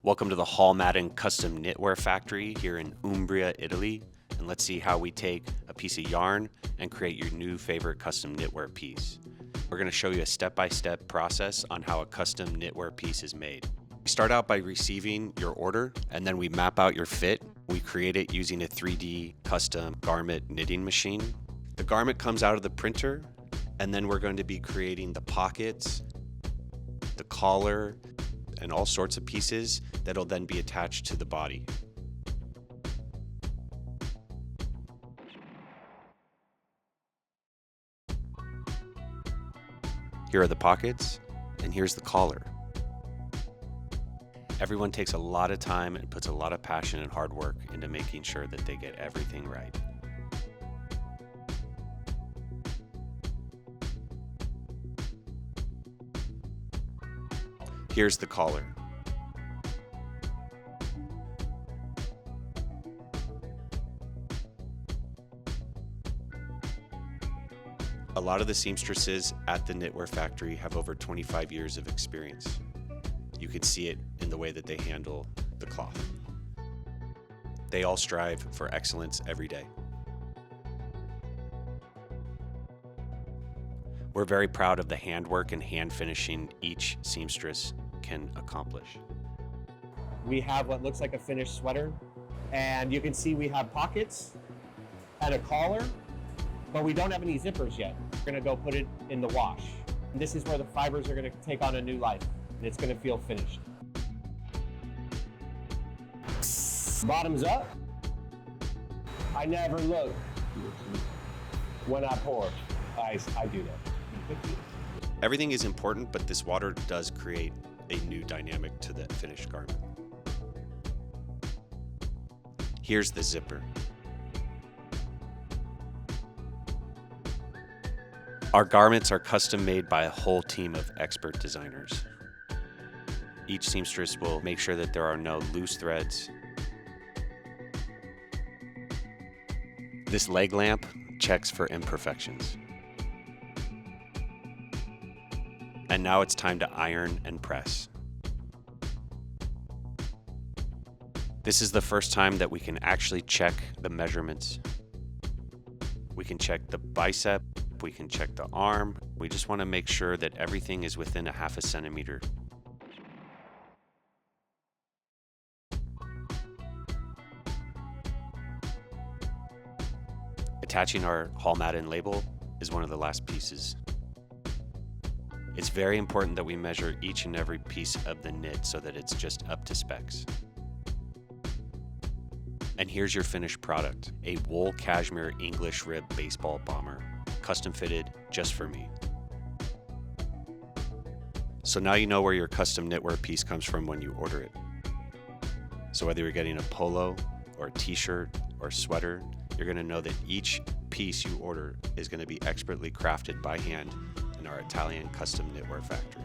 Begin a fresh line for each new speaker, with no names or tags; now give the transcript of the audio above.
Welcome to the Hall Madden custom knitwear factory here in Umbria, Italy. And let's see how we take a piece of yarn and create your new favorite custom knitwear piece. We're going to show you a step-by-step process on how a custom knitwear piece is made. We start out by receiving your order, and then we map out your fit. We create it using a 3D custom garment knitting machine. The garment comes out of the printer, and then we're going to be creating the pockets, the collar, and all sorts of pieces that'll then be attached to the body. Here are the pockets, and here's the collar. Everyone takes a lot of time and puts a lot of passion and hard work into making sure that they get everything right. Here's the collar. A lot of the seamstresses at the knitwear factory have over 25 years of experience. You can see it in the way that they handle the cloth. They all strive for excellence every day. We're very proud of the handwork and hand finishing each seamstress can accomplish.
We have what looks like a finished sweater, and you can see we have pockets and a collar, but we don't have any zippers yet. We're gonna go put it in the wash. And this is where the fibers are gonna take on a new life, and it's gonna feel finished. Bottoms up. I never look when I pour. I do that.
Everything is important, but this water does create a new dynamic to the finished garment. Here's the zipper. Our garments are custom made by a whole team of expert designers. Each seamstress will make sure that there are no loose threads. This leg lamp checks for imperfections. And now it's time to iron and press. This is the first time that we can actually check the measurements. We can check the bicep, we can check the arm. We just want to make sure that everything is within a half a centimeter. Attaching our Hall Madden label is one of the last pieces. It's very important that we measure each and every piece of the knit so that it's just up to specs. And here's your finished product, a wool-cashmere English rib baseball bomber, custom fitted just for me. So now you know where your custom knitwear piece comes from when you order it. So whether you're getting a polo or a t-shirt or a sweater, you're going to know that each piece you order is going to be expertly crafted by hand in our Italian custom knitwear factory.